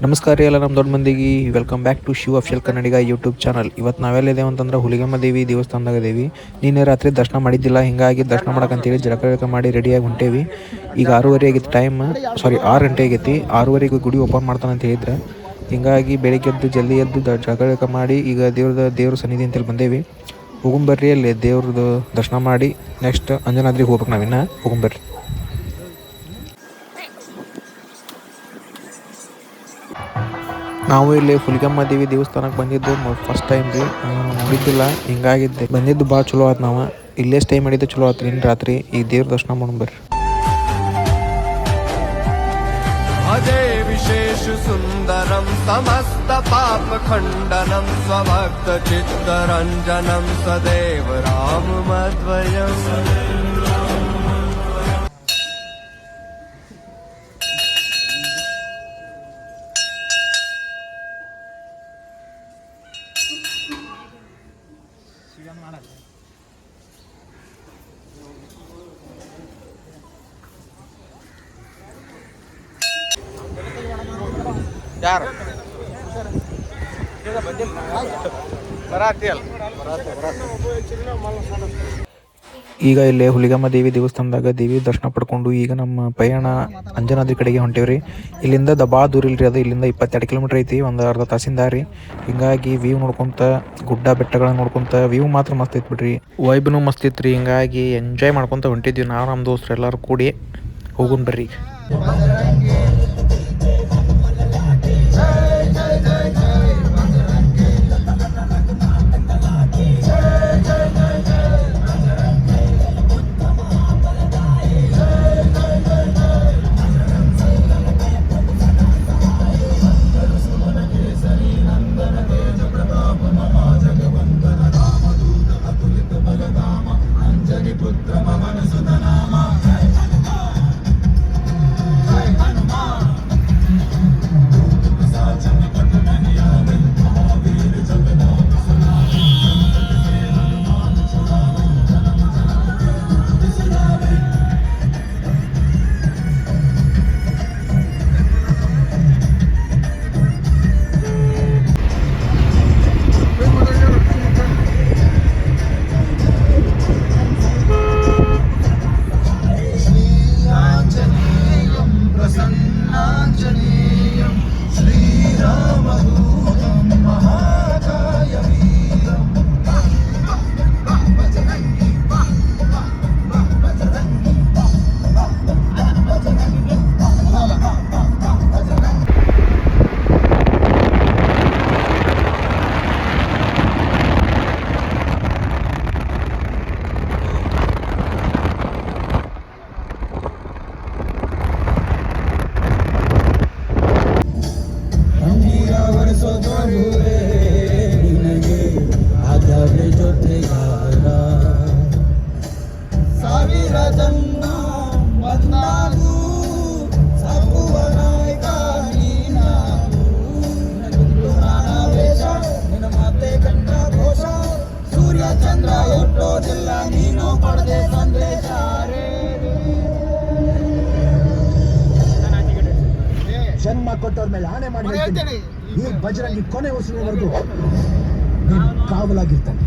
ನಮಸ್ಕಾರ ರೀ ಎಲ್ಲ ನಮ್ಮ ದೊಡ್ಡ ಮಂದಿಗೆ welcome back to Shiva official Kannadiga YouTube channel. ಇವತ್ತು ನಾವೆಲ್ಲಿದ್ದೇವೆ ಅಂತಂದ್ರೆ ಹುಲಿಗೆಮ್ಮ ದೇವಿ ದೇವಸ್ಥಾನದಾಗ ಇದೇವಿ. ನಿನ್ನೆ ರಾತ್ರಿ ದರ್ಶನ ಮಾಡಿದ್ದಿಲ್ಲ, ಹಿಂಗಾಗಿ ದರ್ಶನ ಮಾಡಕ್ಕಂತೇಳಿ ಜಳಕ ಮಾಡಿ ರೆಡಿಯಾಗಿ ಹೊಂಟೇವಿ. ಈಗ 6:30 ಆಗೈತಿ ಟೈಮ್, 6 ಗಂಟೆ ಆಗೈತಿ. 6:30ಗೆ ಗುಡಿ ಓಪನ್ ಮಾಡ್ತಾನೆ ಅಂತ ಹೇಳಿದ್ರೆ, ಹಿಂಗಾಗಿ ಬೆಳಿಗ್ಗೆ ಎದ್ದು ಜಲ್ದಿ ಎದ್ದು ಜಳಕ ಮಾಡಿ ಈಗ ದೇವ್ರ ಸನ್ನಿಧಿ ಅಂತೇಳಿ ಬಂದೇವಿ. ಹೋಗುಂಬರ್ರಿ, ಅಲ್ಲಿ ದೇವ್ರದ್ದು ದರ್ಶನ ಮಾಡಿ ನೆಕ್ಸ್ಟ್ ಅಂಜನಾದ್ರಿಗೆ ಹೋಗ್ಬೇಕು. ನಾವಿನ್ನ ಹೋಗುಂಬರ್ರಿ. ನಾವು ಇಲ್ಲಿ ಹುಲಿಗೆಮ್ಮ ದೇವಿ ದೇವಸ್ಥಾನಕ್ಕೆ ಬಂದಿದ್ದು ಫಸ್ಟ್ ಟೈಮ್ ರೀ, ನೋಡಿದ್ದಿಲ್ಲ. ಹಿಂಗಾಗಿದ್ದೆ ಬಂದಿದ್ದು ಭಾಳ ಚಲೋ ಆಯ್ತು. ನಾವು ಇಲ್ಲೇ ಸ್ಟೇ ಮಾಡಿದ್ದು ಚಲೋ ಆಯ್ತು. ಇನ್ನು ರಾತ್ರಿ ಈ ದೇವ್ರ ದರ್ಶನ ಮಾಡೋಣ. ಅಜೇ ವಿಶೇಷ ಸುಂದರಂ ಸಮಸ್ತ ಪಾಪ ಖಂಡನಂ ಸ್ವಭಕ್ತ ಚಿತ್ತರಂಜನಂ ಸದೇವ ರಾಮ ಮಧ್ವಯಂ. ಯಾರು ಈಗ ಇಲ್ಲೇ ಹುಲಿಗೆಮ್ಮ ದೇವಿ ದೇವಸ್ಥಾನದಾಗ ದೇವಿ ದರ್ಶನ ಪಡ್ಕೊಂಡು ಈಗ ನಮ್ಮ ಪಯಣ ಅಂಜನಾದ್ರಿ ಕಡೆಗೆ ಹೊಂಟೇವ್ರಿ. ಇಲ್ಲಿಂದ ಭಾಳ ದೂರ ಇಲ್ರಿ, ಅದು ಇಲ್ಲಿಂದ 22 ಕಿಲೋಮೀಟರ್ ಐತಿ, ಒಂದು ಅರ್ಧ ತಾಸಿಂದ ರೀ. ಹಿಂಗಾಗಿ ವ್ಯೂ ನೋಡ್ಕೊಂತ ಗುಡ್ಡ ಬೆಟ್ಟಗಳನ್ನ ನೋಡ್ಕೊಂತ ವ್ಯೂ ಮಾತ್ರ ಮಸ್ತ್ ಐತ್ ಬಿಡ್ರಿ, ವೈಬ್ನು ಮಸ್ತ್ ಐತ್ರಿ. ಹಿಂಗಾಗಿ ಎಂಜಾಯ್ ಮಾಡ್ಕೊಂತ ಹೊಂಟಿದ್ವಿ ನಾವು ನಮ್ಮ ದೋಸ್ತರು ಎಲ್ಲರೂ ಕೂಡಿ. ಹೋಗುನ್ ಬರ್ರಿ. ಜನ್ಮ ಕೊಟ್ಟವ್ರ ಮೇಲೆ ಆಣೆ ಮಾಡಿ ಹೇಳ್ತೀನಿ, ಈ ಬಜರಂಗಿ ಕೊನೆ ಉಸಿರಿನವರೆಗೂ ನೀನು ಕಾವಲಾಗಿರ್ತಾನೆ.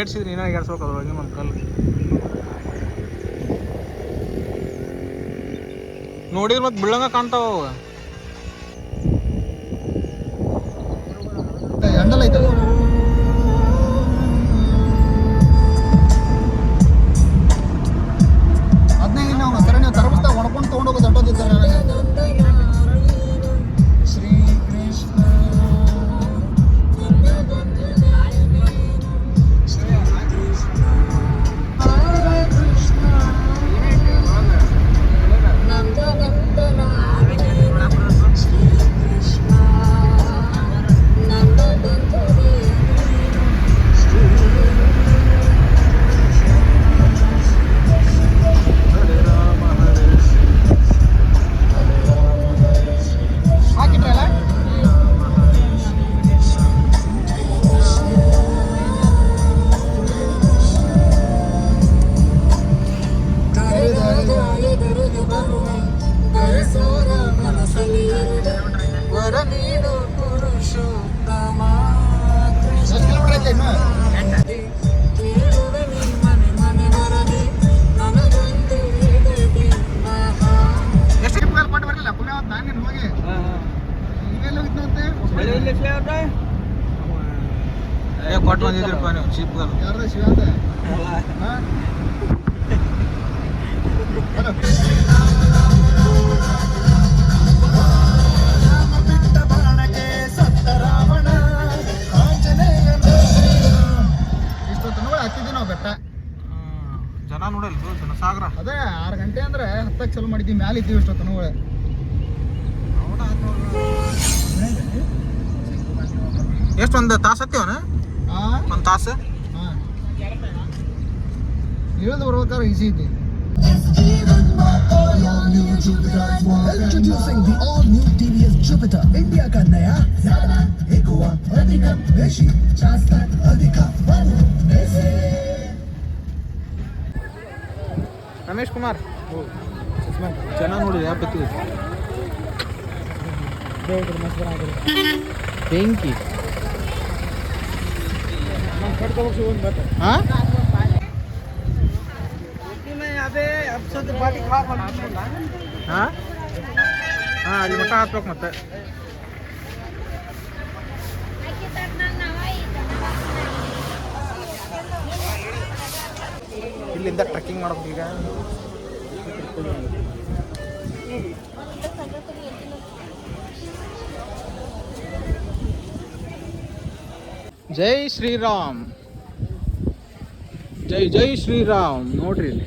ಏಡ್ಸಿದ್ರೆ ನೀನಾಗ ಏಡ್ಸ್ಬೇಕು ಅದ್ರೊಳಗೆ ಒಂದು ಕಲ್ಲು ನೋಡಿದ್ರೆ ಮತ್ತೆ ಬೀಳಂಗ ಕಾಣ್ತಾವ ಎಂಡಲ್ ಐತೆ ಅದನ್ನೇ ನಾವು ಸರಿ ನೀವು ತರಬಿಸ್ತಾ ಒಣಕೊಂಡು ತೊಗೊಂಡೋಗೋದು ಅಡ್ಡೋದಿದ್ದಾರೆ ಶ್ರೀ ಕೃಷ್ಣ ಕೊಟ್ಟು ಬಂದಿದ್ರಪ್ಪ ನೀವು ಚೀಪ್ಗಲ್ ಯಾರ್ದ ಶಿವಾದ ಇಷ್ಟೊತ್ತು ಹತ್ತಿದ್ವಿ ನಾವು ಬೆಟ್ಟ ಜನ ನೋಡಲ್ಲ ಜನ ಸಾಗರ ಅದೇ 6 ಗಂಟೆ ಅಂದ್ರೆ 10ಕ್ಕೆ ಚಲೋ ಮಾಡಿದ್ವಿ ಮ್ಯಾಲೆ ಇದ್ದೀವಿ ಇಷ್ಟೊತ್ತು ಎಷ್ಟು ಒಂದು ತಾಸು ಹತ್ತಿವನ ಒಂದು ತಾಸು ಇಳಿದು ಬರ್ಬೇಕಾದ್ರೆ ಈಸಿ ಐತಿ Introducing the all-new TVS Jupiter, India का नया ज़्यादा एक हुआ अधिकम बेशी जास्त अधिक ರಮೇಶ್ ಕುಮಾರ್ ಜನ ನೋಡಿ ಯಾವ ಬತ್ತಿ ಬೆಂಕಿ ಹಾಂ ಹಾಂ ಹಾಂ ಅಲ್ಲಿ ಮಟ್ಟ ಹಾಕ್ಬೇಕು ಮತ್ತೆ ಇಲ್ಲಿಂದ ಟ್ರೆಕ್ಕಿಂಗ್ ಮಾಡ್ಬೇಕು ಈಗ ಜೈ ಶ್ರೀರಾಮ್ ಜೈ ಜೈ ಶ್ರೀರಾಮ್ ನೋಡ್ರಿ ಇಲ್ಲಿ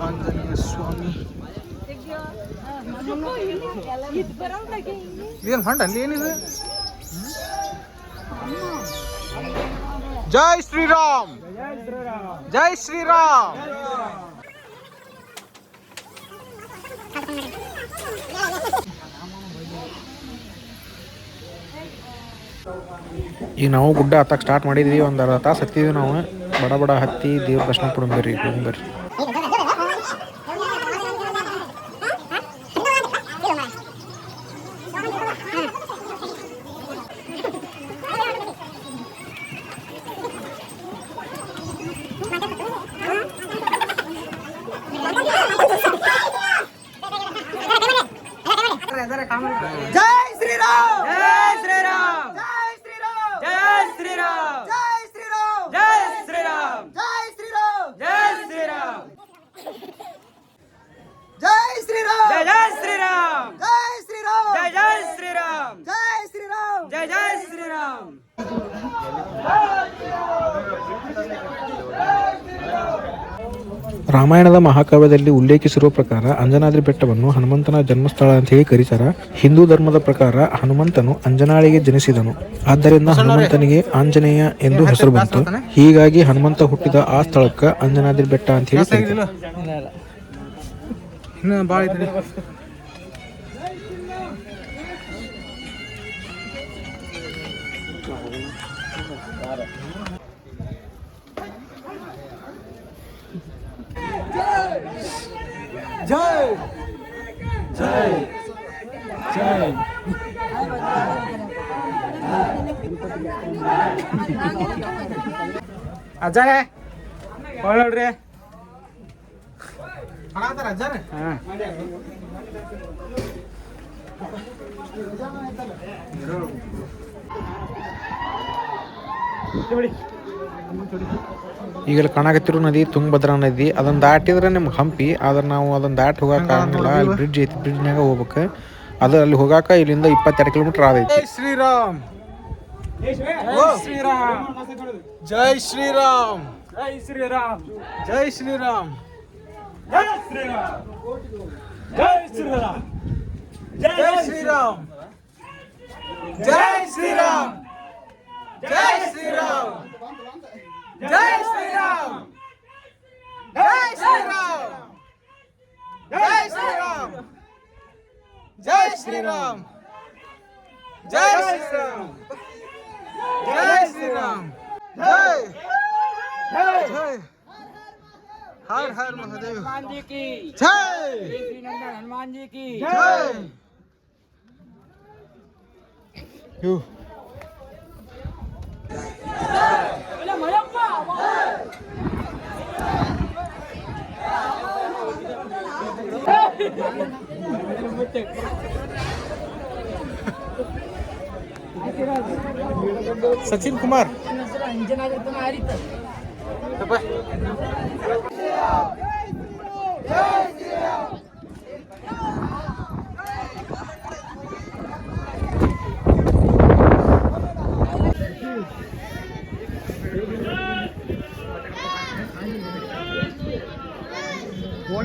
ಆಂಜನೇಯ ಸ್ವಾಮಿ ಏನು ಹೊಂಡ ಅಲ್ಲಿ ಏನಿದೆ ಜೈ ಶ್ರೀರಾಮ್ ಜೈ ಶ್ರೀರಾಮ್ ಈಗ ನಾವು ಗುಡ್ಡ ಹತ್ತಕ್ಕೆ ಸ್ಟಾರ್ಟ್ ಮಾಡಿದ್ವಿ ಒಂದು ಅರ್ಧ ತಾಸು ಹತ್ತಿದ್ವಿ ನಾವು ಬಡ ಬಡ ಹತ್ತಿ ದೇವ್ರ ದರ್ಶನ ಕೊಡಂಬರ್ರಿ ಹೋಗ್ಬರ್ರಿ जय श्री राम जय श्री राम जय श्री राम जय श्री राम जय श्री राम जय श्री राम जय श्री राम जय श्री राम जय श्री राम जय जय श्री राम जय श्री राम जय जय श्री राम जय श्री राम जय जय श्री राम ರಾಮಾಯಣದ ಮಹಾಕಾವ್ಯದಲ್ಲಿ ಉಲ್ಲೇಖಿಸಿರುವ ಪ್ರಕಾರ ಅಂಜನಾದ್ರಿ ಬೆಟ್ಟವನ್ನು ಹನುಮಂತನ ಜನ್ಮಸ್ಥಳ ಅಂತ ಹೇಳಿ ಕರೀತಾರ. ಹಿಂದೂ ಧರ್ಮದ ಪ್ರಕಾರ ಹನುಮಂತನು ಅಂಜನಾಳಿಗೆ ಜನಿಸಿದನು. ಆದ್ದರಿಂದ ಹನುಮಂತನಿಗೆ ಆಂಜನೇಯ ಎಂದು ಹೆಸರು ಬಂತು. ಹೀಗಾಗಿ ಹನುಮಂತ ಹುಟ್ಟಿದ ಆ ಸ್ಥಳಕ್ಕೆ ಅಂಜನಾದ್ರಿ ಬೆಟ್ಟ ಅಂತ ಹೇಳಿ ಕರೀತಾರೆ. जय जय ಅಜ್ಜಾರ ಹೊಳ್ ನೋಡ್ರಿ ಈಗ ಇಲ್ಲಿ ಕಾಣಕತ್ತಿರೋ ನದಿ ತುಂಗಭದ್ರಾ ನದಿ. ಅದನ್ನ ದಾಟಿದ್ರೆ ನಿಮ್ಗೆ ಹಂಪಿ, ಆದ್ರೆ ನಾವು ಅದನ್ನ ದಾಟಿ ಹೋಗಕ್ಕೆ ಆಗಂಗಿಲ್ಲ. ಅಲ್ಲಿ ಬ್ರಿಡ್ಜ್ ಐತಿ, ಬ್ರಿಡ್ಜ್ನಾಗ ಹೋಗ್ಬೇಕು. ಅದು ಅಲ್ಲಿ ಹೋಗಾಕ ಇಲ್ಲಿಂದ 22 ಕಿಲೋಮೀಟರ್ ಆಗೈತಿ. ಶ್ರೀರಾಮ್ ಶ್ರೀರಾಮ್ ಜೈ ಶ್ರೀರಾಮ್ ಜೈ ಶ್ರೀರಾಮ್ ಜೈ ಶ್ರೀರಾಮ್ ಜೈ ಶ್ರೀರಾಮ್ ಜೈ ಶ್ರೀರಾಮ್ ಜೈ ಶ್ರೀರಾಮ್ ಜೈ ಶ್ರೀರಾಮ್ ಜೈ ಶ್ರೀರಾಮ್ ಜೈ ಶ್ರೀರಾಮ್ ಜೈ ಶ್ರೀರಾಮ್ ಜೈ ಶ್ರೀರಾಮ್ ಜೈ ಶ್ರೀರಾಮ್ ಜೈ ಶ್ರೀರಾಮ್ ಜೈ ಶ್ರೀರಾಮ್ ಜೈ ಜೈ हर हर महादेव हनुमान जी की जय श्री नंदन हनुमान जी की जय यू सचिन कुमार फोन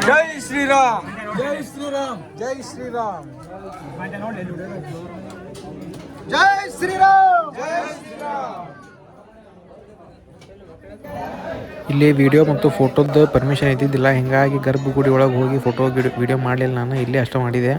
जय श्री राम जय श्री राम जय श्री राम जय श्री राम जय श्री राम ಇಲ್ಲಿ ವಿಡಿಯೋ ಮತ್ತು ಫೋಟೋದ ಪರ್ಮಿಷನ್ ಇದ್ದಿದ್ದಿಲ್ಲ, ಹಿಂಗಾಗಿ ಗರ್ಭಗುಡಿ ಒಳಗೆ ಹೋಗಿ ಫೋಟೋ ವಿಡಿಯೋ ಮಾಡಲಿಲ್ಲ. ನಾನು ಇಲ್ಲೇ ಅಷ್ಟೇ ಮಾಡಿದೆ.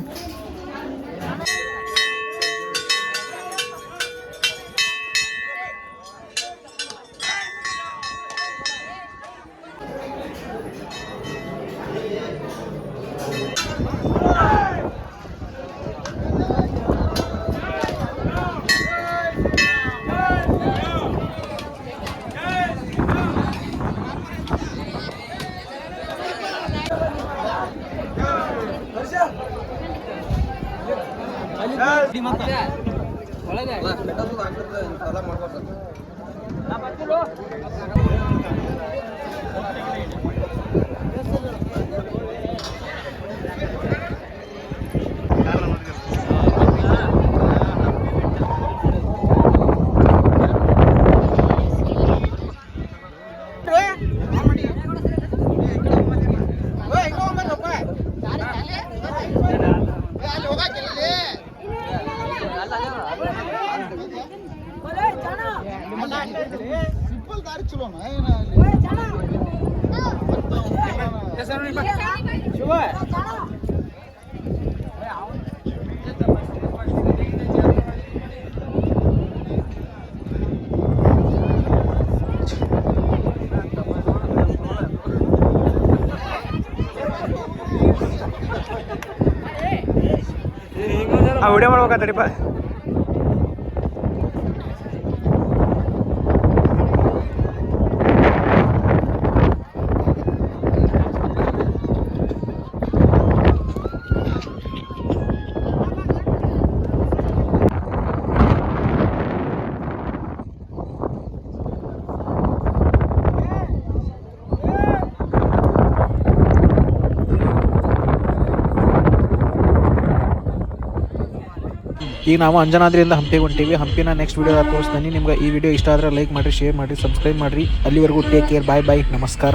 ವಿಡಿಯೋ ಮಾಡ್ಬೇಕಾತಡಿಪ್ಪ. ಈಗ ನಾವು ಅಂಜನಾದ್ರಿಯಿಂದ ಹಂಪಿಗೆ ಹೊಂಟೀವಿ. ಹಂಪಿನ ನೆಕ್ಸ್ಟ್ ವಿಡಿಯೋ ತೋರಿಸ್ತೀನಿ. ನಿಮ್ಗೆ ಈ ವಿಡಿಯೋ ಇಷ್ಟ ಆದರೆ ಲೈಕ್ ಮಾಡಿರಿ, ಶೇರ್ ಮಾಡಿರಿ, ಸಬ್ಸ್ಕ್ರೈಬ್ ಮಾಡಿರಿ. ಅಲ್ಲಿವರೆಗೂ ಟೇಕ್ ಕೇರ್, ಬಾಯ್ ಬಾಯ್, ನಮಸ್ಕಾರ.